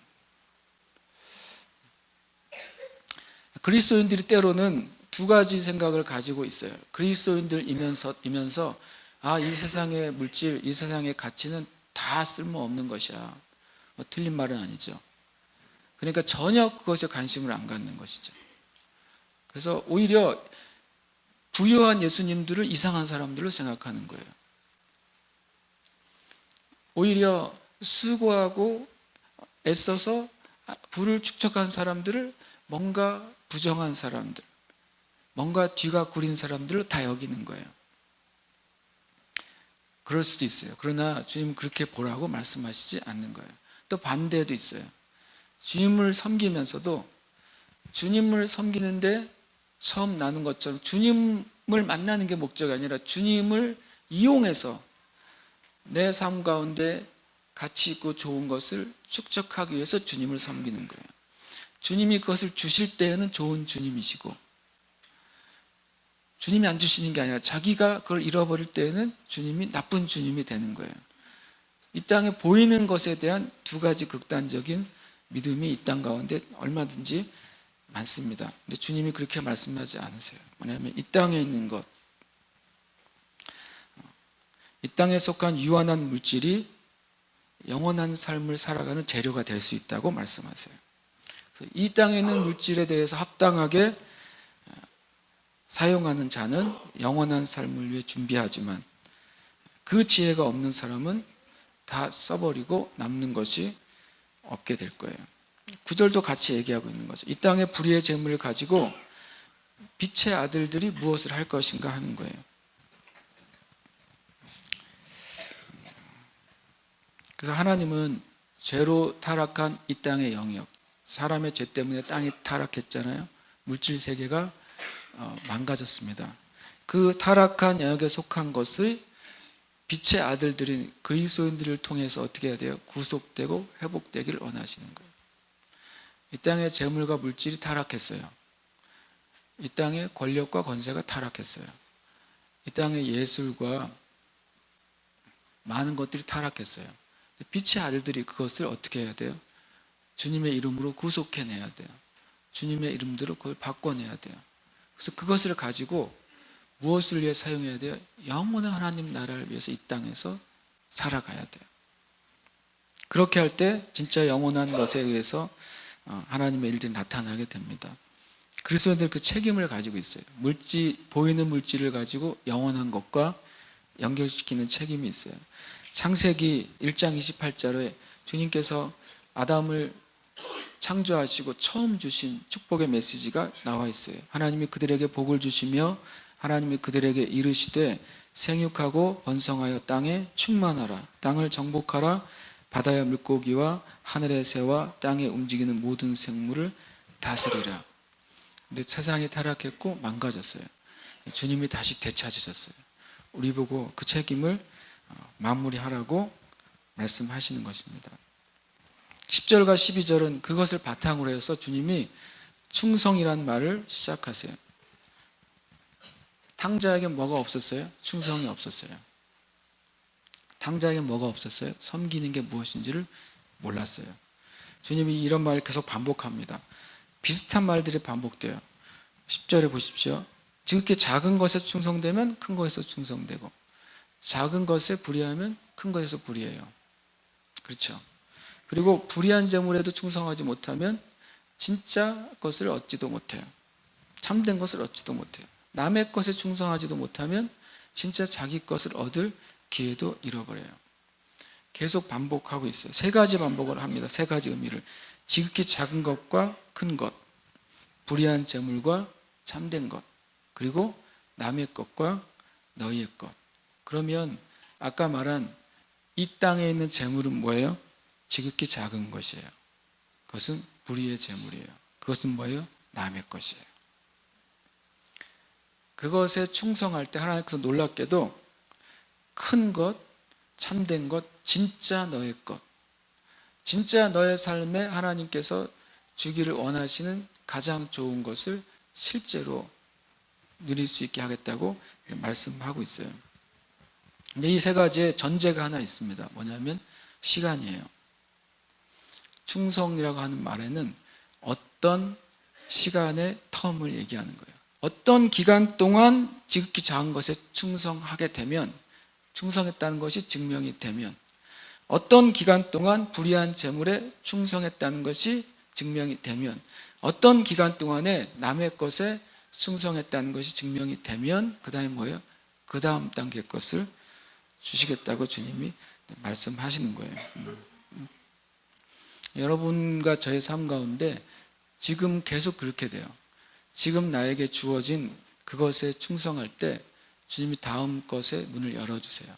[SPEAKER 1] 그리스도인들이 때로는 두 가지 생각을 가지고 있어요. 그리스도인들이면서 이 세상의 물질, 이 세상의 가치는 다 쓸모없는 것이야. 틀린 말은 아니죠. 그러니까 전혀 그것에 관심을 안 갖는 것이죠. 그래서 오히려 부유한 예수님들을 이상한 사람들로 생각하는 거예요. 오히려 수고하고 애써서 부를 축적한 사람들을 뭔가 부정한 사람들, 뭔가 뒤가 구린 사람들로 다 여기는 거예요. 그럴 수도 있어요. 그러나 주님 그렇게 보라고 말씀하시지 않는 거예요. 또 반대도 있어요. 주님을 섬기면서도 주님을 섬기는데 처음 나눈 것처럼 주님을 만나는 게 목적이 아니라 주님을 이용해서 내 삶 가운데 가치 있고 좋은 것을 축적하기 위해서 주님을 섬기는 거예요. 주님이 그것을 주실 때에는 좋은 주님이시고 주님이 안 주시는 게 아니라 자기가 그걸 잃어버릴 때에는 주님이 나쁜 주님이 되는 거예요. 이 땅에 보이는 것에 대한 두 가지 극단적인 믿음이 이 땅 가운데 얼마든지 많습니다. 근데 주님이 그렇게 말씀하지 않으세요. 뭐냐면 이 땅에 있는 것, 이 땅에 속한 유한한 물질이 영원한 삶을 살아가는 재료가 될 수 있다고 말씀하세요. 그래서 이 땅에 있는 물질에 대해서 합당하게 사용하는 자는 영원한 삶을 위해 준비하지만 그 지혜가 없는 사람은 다 써버리고 남는 것이 없게 될 거예요. 구절도 같이 얘기하고 있는 거죠. 이 땅의 불의의 재물을 가지고 빛의 아들들이 무엇을 할 것인가 하는 거예요. 그래서 하나님은 죄로 타락한 이 땅의 영역, 사람의 죄 때문에 땅이 타락했잖아요. 물질 세계가 망가졌습니다. 그 타락한 영역에 속한 것을 빛의 아들들인 그리스도인들을 통해서 어떻게 해야 돼요? 구속되고 회복되기를 원하시는 거예요. 이 땅의 재물과 물질이 타락했어요. 이 땅의 권력과 권세가 타락했어요. 이 땅의 예술과 많은 것들이 타락했어요. 빛의 아들들이 그것을 어떻게 해야 돼요? 주님의 이름으로 구속해내야 돼요. 주님의 이름대로 그걸 바꿔내야 돼요. 그래서 그것을 가지고 무엇을 위해 사용해야 돼요? 영원한 하나님 나라를 위해서 이 땅에서 살아가야 돼요. 그렇게 할 때 진짜 영원한 것에 의해서 하나님의 일들이 나타나게 됩니다. 그리스도인들 그 책임을 가지고 있어요. 보이는 물질을 가지고 영원한 것과 연결시키는 책임이 있어요. 창세기 1장 28절에 주님께서 아담을 창조하시고 처음 주신 축복의 메시지가 나와 있어요. 하나님이 그들에게 복을 주시며 하나님이 그들에게 이르시되 생육하고 번성하여 땅에 충만하라. 땅을 정복하라. 바다의 물고기와 하늘의 새와 땅에 움직이는 모든 생물을 다스리라. 근데 세상이 타락했고 망가졌어요. 주님이 다시 되찾으셨어요. 우리 보고 그 책임을 마무리하라고 말씀하시는 것입니다. 10절과 12절은 그것을 바탕으로 해서 주님이 충성이란 말을 시작하세요. 탕자에게 뭐가 없었어요? 충성이 없었어요. 탕자에게 뭐가 없었어요? 섬기는 게 무엇인지를 몰랐어요. 주님이 이런 말을 계속 반복합니다. 비슷한 말들이 반복돼요. 10절에 보십시오. 지극히 작은 것에 충성되면 큰 것에서 충성되고 작은 것에 불의하면 큰 것에서 불의해요. 그렇죠? 그리고 불의한 재물에도 충성하지 못하면 진짜 것을 얻지도 못해요. 참된 것을 얻지도 못해요. 남의 것에 충성하지도 못하면 진짜 자기 것을 얻을 기회도 잃어버려요. 계속 반복하고 있어요. 세 가지 반복을 합니다. 세 가지 의미를. 지극히 작은 것과 큰 것, 불의한 재물과 참된 것, 그리고 남의 것과 너희의 것. 그러면 아까 말한 이 땅에 있는 재물은 뭐예요? 지극히 작은 것이에요. 그것은 불의의 재물이에요. 그것은 뭐예요? 남의 것이에요. 그것에 충성할 때 하나님께서 놀랍게도 큰 것, 참된 것, 진짜 너의 것, 진짜 너의 삶에 하나님께서 주기를 원하시는 가장 좋은 것을 실제로 누릴 수 있게 하겠다고 말씀하고 있어요. 근데 이 세 가지의 전제가 하나 있습니다. 뭐냐면 시간이에요. 충성이라고 하는 말에는 어떤 시간의 텀을 얘기하는 거예요. 어떤 기간 동안 지극히 작은 것에 충성하게 되면, 충성했다는 것이 증명이 되면, 어떤 기간 동안 불의한 재물에 충성했다는 것이 증명이 되면, 어떤 기간 동안에 남의 것에 충성했다는 것이 증명이 되면, 그 다음에 뭐예요? 그 다음 단계 것을 주시겠다고 주님이 말씀하시는 거예요. 여러분과 저의 삶 가운데 지금 계속 그렇게 돼요. 지금 나에게 주어진 그것에 충성할 때 주님이 다음 것에 문을 열어주세요.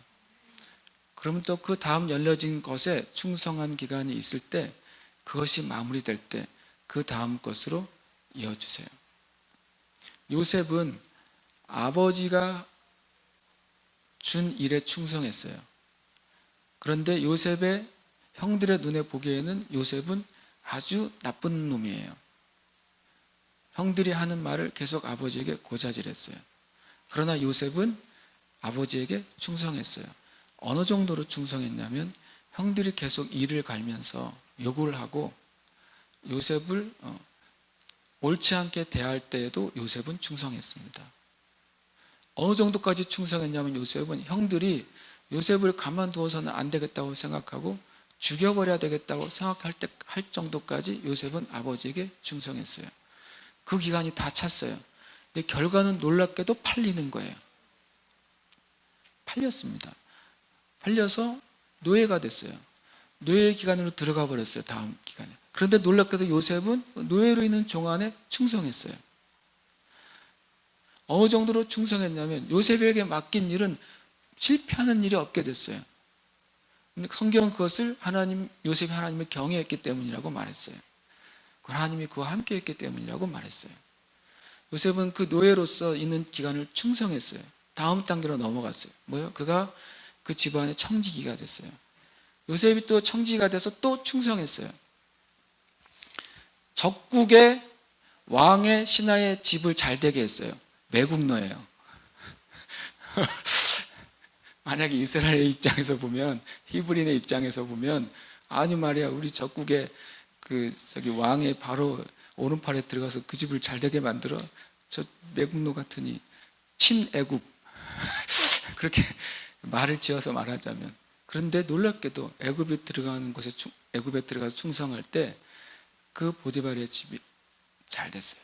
[SPEAKER 1] 그러면 또 그 다음 열려진 것에 충성한 기간이 있을 때, 그것이 마무리될 때 그 다음 것으로 이어주세요. 요셉은 아버지가 준 일에 충성했어요. 그런데 요셉의 형들의 눈에 보기에는 요셉은 아주 나쁜 놈이에요. 형들이 하는 말을 계속 아버지에게 고자질했어요. 그러나 요셉은 아버지에게 충성했어요. 어느 정도로 충성했냐면 형들이 계속 이를 갈면서 욕을 하고 요셉을 옳지 않게 대할 때에도 요셉은 충성했습니다. 어느 정도까지 충성했냐면 요셉은 형들이 요셉을 가만두어서는 안 되겠다고 생각하고 죽여버려야 되겠다고 생각할 할 정도까지 요셉은 아버지에게 충성했어요. 그 기간이 다 찼어요. 근데 결과는 놀랍게도 팔리는 거예요. 팔렸습니다. 팔려서 노예가 됐어요. 노예 기간으로 들어가 버렸어요. 다음 기간에. 그런데 놀랍게도 요셉은 노예로 있는 종 안에 충성했어요. 어느 정도로 충성했냐면 요셉에게 맡긴 일은 실패하는 일이 없게 됐어요. 성경은 그것을 요셉이 하나님을 경외했기 때문이라고 말했어요. 하나님이 그와 함께 했기 때문이라고 말했어요. 요셉은 그 노예로서 있는 기간을 충성했어요. 다음 단계로 넘어갔어요. 뭐요? 그가 그 집안의 청지기가 됐어요. 요셉이 또 청지기가 돼서 또 충성했어요. 적국의 왕의 신하의 집을 잘 되게 했어요. 매국노예요. 만약에 이스라엘의 입장에서 보면, 히브리인의 입장에서 보면, 아니 말이야, 우리 적국의 왕의 바로 오른팔에 들어가서 그 집을 잘 되게 만들어? 저 매국노 같으니 친애국 그렇게 말을 지어서 말하자면. 그런데 놀랍게도 애굽에 들어가서 충성할 때 그 보디발의 집이 잘 됐어요.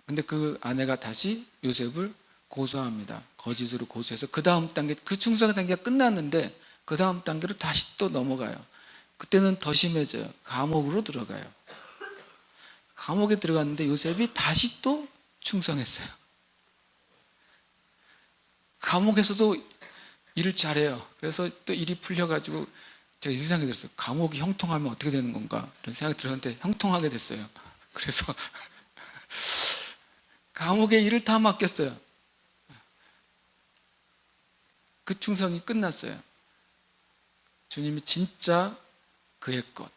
[SPEAKER 1] 근데 그 아내가 다시 요셉을 고소합니다. 거짓으로 고소해서 그 다음 단계, 그 충성 단계가 끝났는데 그 다음 단계로 다시 또 넘어가요. 그때는 더 심해져요. 감옥으로 들어가요. 감옥에 들어갔는데 요셉이 다시 또 충성했어요. 감옥에서도 일을 잘해요. 그래서 또 일이 풀려가지고 제가 이 생각이 들었어요. 감옥이 형통하면 어떻게 되는 건가? 이런 생각이 들었는데 형통하게 됐어요. 그래서 감옥에 일을 다 맡겼어요. 그 충성이 끝났어요. 주님이 진짜 그의 것,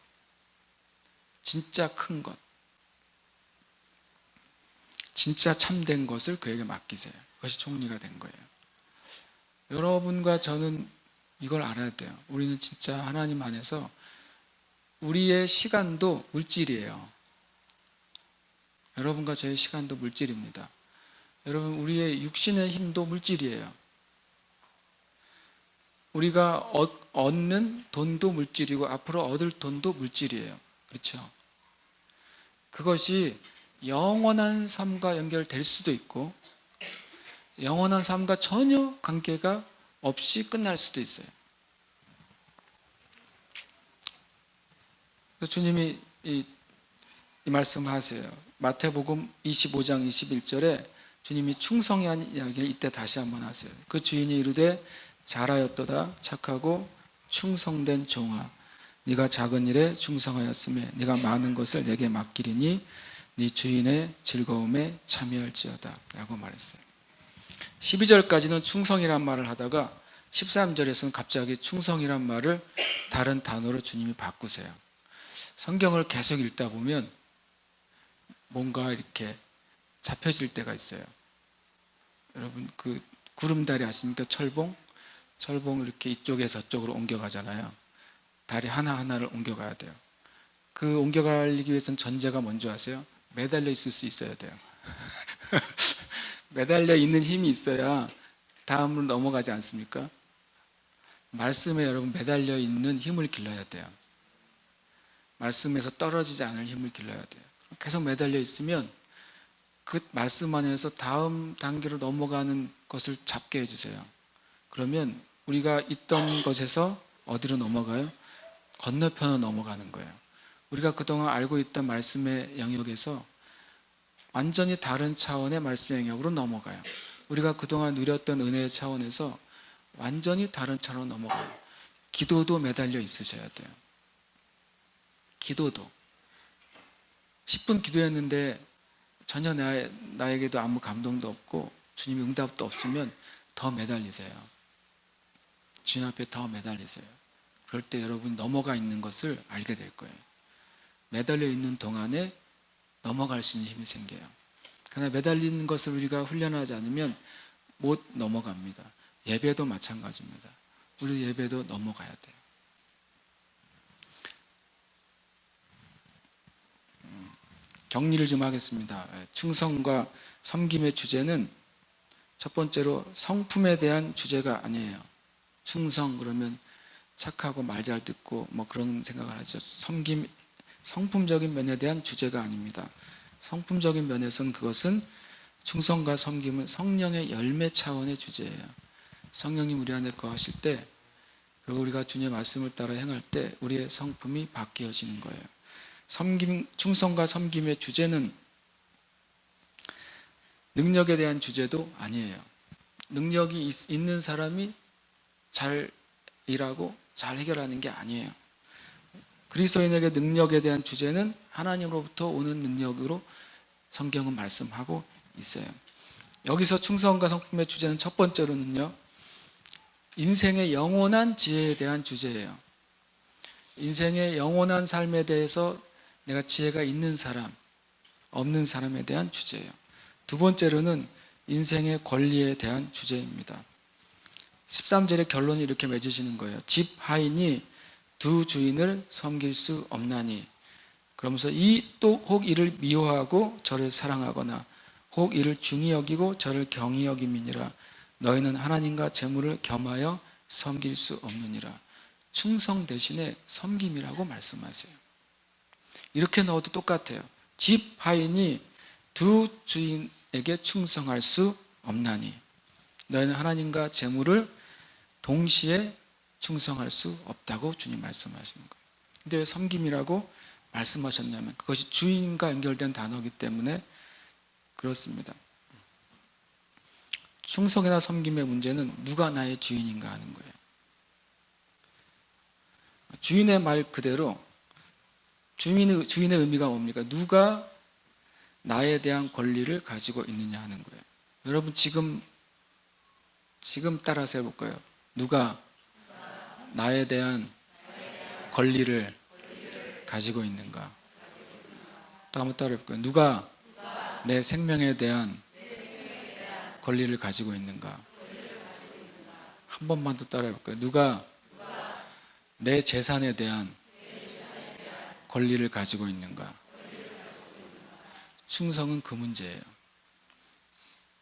[SPEAKER 1] 진짜 큰 것, 진짜 참된 것을 그에게 맡기세요. 그것이 총리가 된 거예요. 여러분과 저는 이걸 알아야 돼요. 우리는 진짜 하나님 안에서 우리의 시간도 물질이에요. 여러분과 저의 시간도 물질입니다. 여러분, 우리의 육신의 힘도 물질이에요. 우리가 얻는 돈도 물질이고 앞으로 얻을 돈도 물질이에요. 그렇죠? 그것이 영원한 삶과 연결될 수도 있고 영원한 삶과 전혀 관계가 없이 끝날 수도 있어요. 그래서 주님이 이 말씀을 하세요. 마태복음 25장 21절에 주님이 충성에 한 이야기를 이때 다시 한번 하세요. 그 주인이 이르되 잘하였도다 착하고 충성된 종아, 네가 작은 일에 충성하였으며 네가 많은 것을 내게 맡기리니 네 주인의 즐거움에 참여할지어다 라고 말했어요. 12절까지는 충성이란 말을 하다가 13절에서는 갑자기 충성이란 말을 다른 단어로 주님이 바꾸세요. 성경을 계속 읽다 보면 뭔가 이렇게 잡혀질 때가 있어요. 여러분 그 구름다리 아십니까? 철봉 이렇게 이쪽에서 저쪽으로 옮겨가잖아요. 다리 하나하나를 옮겨가야 돼요. 그 옮겨가기 위해서는 전제가 뭔지 아세요? 매달려 있을 수 있어야 돼요. 매달려 있는 힘이 있어야 다음으로 넘어가지 않습니까? 말씀에 여러분 매달려 있는 힘을 길러야 돼요. 말씀에서 떨어지지 않을 힘을 길러야 돼요. 계속 매달려 있으면 그 말씀 안에서 다음 단계로 넘어가는 것을 잡게 해주세요. 그러면 우리가 있던 것에서 어디로 넘어가요? 건너편으로 넘어가는 거예요. 우리가 그동안 알고 있던 말씀의 영역에서 완전히 다른 차원의 말씀의 영역으로 넘어가요. 우리가 그동안 누렸던 은혜의 차원에서 완전히 다른 차원으로 넘어가요. 기도도 매달려 있으셔야 돼요. 기도도 10분 기도했는데 전혀 나에게도 아무 감동도 없고 주님의 응답도 없으면 더 매달리세요. 주님 앞에 더 매달리세요. 그럴 때 여러분이 넘어가 있는 것을 알게 될 거예요. 매달려 있는 동안에 넘어갈 수 있는 힘이 생겨요. 그러나 매달리는 것을 우리가 훈련하지 않으면 못 넘어갑니다. 예배도 마찬가지입니다. 우리 예배도 넘어가야 돼요. 정리를 좀 하겠습니다. 충성과 섬김의 주제는 첫 번째로 성품에 대한 주제가 아니에요. 충성 그러면 착하고 말 잘 듣고 뭐 그런 생각을 하죠. 섬김, 성품적인 면에 대한 주제가 아닙니다. 성품적인 면에서는 그것은 충성과 섬김은 성령의 열매 차원의 주제예요. 성령님 우리 안에 거하실 때 그리고 우리가 주님의 말씀을 따라 행할 때 우리의 성품이 바뀌어지는 거예요. 충성과 섬김의 주제는 능력에 대한 주제도 아니에요. 능력이 있는 사람이 잘 일하고 잘 해결하는 게 아니에요. 그리스도인에게 능력에 대한 주제는 하나님으로부터 오는 능력으로 성경은 말씀하고 있어요. 여기서 충성과 성품의 주제는 첫 번째로는요, 인생의 영원한 지혜에 대한 주제예요. 인생의 영원한 삶에 대해서 내가 지혜가 있는 사람, 없는 사람에 대한 주제예요. 두 번째로는 인생의 권리에 대한 주제입니다. 13절의 결론이 이렇게 맺으시는 거예요. 집 하인이 두 주인을 섬길 수 없나니. 그러면서 혹 이를 미워하고 저를 사랑하거나 혹 이를 중히 여기고 저를 경히 여김이니라. 너희는 하나님과 재물을 겸하여 섬길 수 없느니라. 충성 대신에 섬김이라고 말씀하세요. 이렇게 넣어도 똑같아요. 집 하인이 두 주인에게 충성할 수 없나니 너희는 하나님과 재물을 동시에 충성할 수 없다고 주님 말씀하시는 거예요. 근데 왜 섬김이라고 말씀하셨냐면 그것이 주인과 연결된 단어이기 때문에 그렇습니다. 충성이나 섬김의 문제는 누가 나의 주인인가 하는 거예요. 주인의 말 그대로 주인의 의미가 뭡니까? 누가 나에 대한 권리를 가지고 있느냐 하는 거예요. 여러분 지금 따라서 해볼까요? 누가 나에 대한 권리를 가지고 있는가? 또 한번 따라 해볼까요? 누가 내 생명에 대한 권리를 가지고 있는가? 한 번만 더 따라 해볼까요? 누가 내 재산에 대한 권리를 가지고 있는가? 충성은 그 문제예요.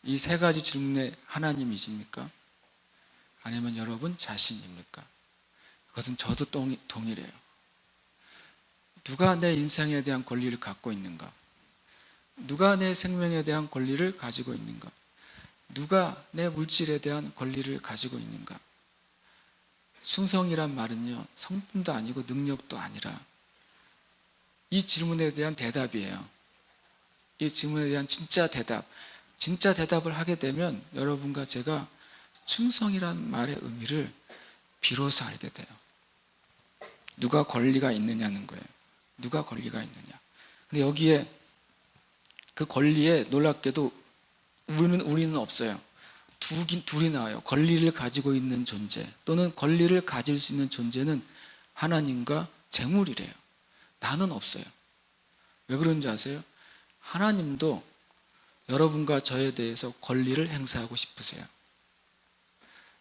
[SPEAKER 1] 이 세 가지 질문에 하나님이십니까? 아니면 여러분 자신입니까? 그것은 저도 동일해요. 누가 내 인생에 대한 권리를 갖고 있는가? 누가 내 생명에 대한 권리를 가지고 있는가? 누가 내 물질에 대한 권리를 가지고 있는가? 충성이란 말은요, 성품도 아니고 능력도 아니라 이 질문에 대한 대답이에요. 이 질문에 대한 진짜 대답을 하게 되면 여러분과 제가 충성이란 말의 의미를 비로소 알게 돼요. 누가 권리가 있느냐는 거예요. 누가 권리가 있느냐. 근데 여기에 그 권리에 놀랍게도 우리는 없어요. 둘이 나와요. 권리를 가지고 있는 존재 또는 권리를 가질 수 있는 존재는 하나님과 재물이래요. 나는 없어요. 왜 그런지 아세요? 하나님도 여러분과 저에 대해서 권리를 행사하고 싶으세요.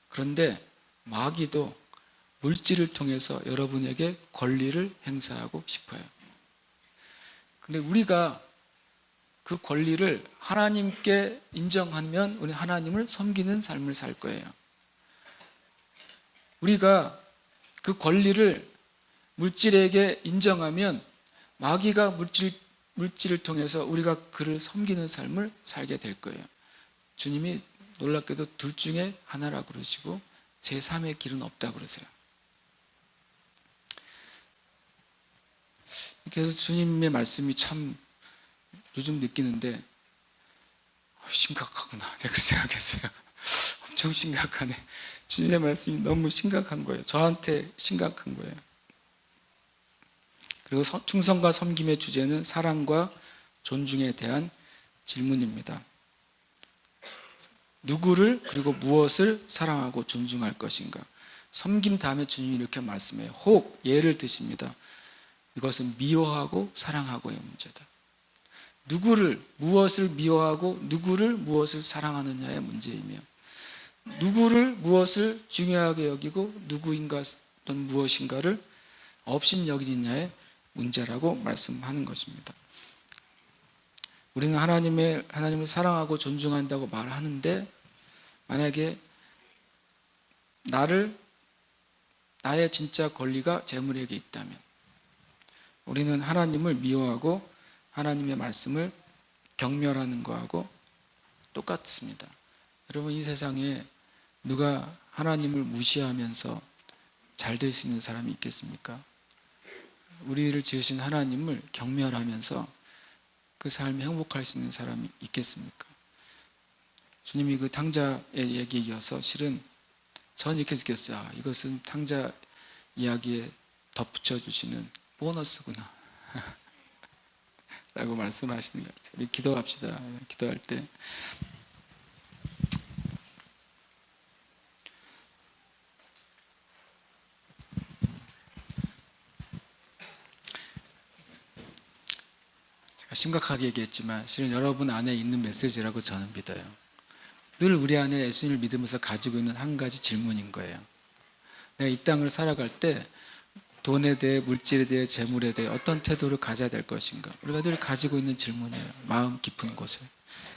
[SPEAKER 1] 그런데 마귀도 물질을 통해서 여러분에게 권리를 행사하고 싶어요. 그런데 우리가 그 권리를 하나님께 인정하면 우리 하나님을 섬기는 삶을 살 거예요. 우리가 그 권리를 물질에게 인정하면 마귀가 물질을 통해서 우리가 그를 섬기는 삶을 살게 될 거예요. 주님이 놀랍게도 둘 중에 하나라 그러시고 제3의 길은 없다 그러세요. 그래서 주님의 말씀이 참 요즘 느끼는데 심각하구나 내가 그렇게 생각했어요. 엄청 심각하네. 주님의 말씀이 너무 심각한 거예요. 저한테 심각한 거예요. 그리고 충성과 섬김의 주제는 사랑과 존중에 대한 질문입니다. 누구를 그리고 무엇을 사랑하고 존중할 것인가. 섬김 다음에 주님이 이렇게 말씀해요. 혹 예를 드십니다. 이것은 미워하고 사랑하고의 문제다. 누구를 무엇을 미워하고 누구를 무엇을 사랑하느냐의 문제이며 누구를 무엇을 중요하게 여기고 누구인가 또는 무엇인가를 업신 여기느냐의 문제라고 말씀하는 것입니다. 우리는 하나님을 사랑하고 존중한다고 말하는데 만약에 나의 진짜 권리가 재물에게 있다면 우리는 하나님을 미워하고 하나님의 말씀을 경멸하는 거하고 똑같습니다. 여러분 이 세상에 누가 하나님을 무시하면서 잘 될 수 있는 사람이 있겠습니까? 우리를 지으신 하나님을 경멸하면서 그 삶에 행복할 수 있는 사람이 있겠습니까? 주님이 그 탕자의 얘기에 이어서 실은 전 이렇게 느꼈어요. 이것은 탕자 이야기에 덧붙여 주시는 보너스구나 라고 말씀하시는 것 같아요. 우리 기도합시다. 기도할 때 제가 심각하게 얘기했지만 실은 여러분 안에 있는 메시지라고 저는 믿어요. 늘 우리 안에 예수님을 믿으면서 가지고 있는 한 가지 질문인 거예요. 내가 이 땅을 살아갈 때 돈에 대해, 물질에 대해, 재물에 대해 어떤 태도를 가져야 될 것인가. 우리가 늘 가지고 있는 질문이에요. 마음 깊은 곳에.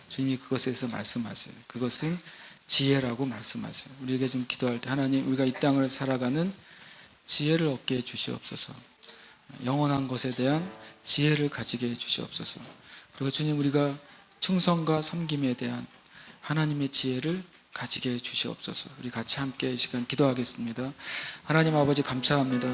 [SPEAKER 1] 주님이 그것에서 말씀하세요. 그것은 지혜라고 말씀하세요. 우리에게 지금 기도할 때 하나님 우리가 이 땅을 살아가는 지혜를 얻게 해 주시옵소서. 영원한 것에 대한 지혜를 가지게 해 주시옵소서. 그리고 주님 우리가 충성과 섬김에 대한 하나님의 지혜를 가지게 해 주시옵소서. 우리 같이 함께 이 시간 기도하겠습니다. 하나님 아버지 감사합니다.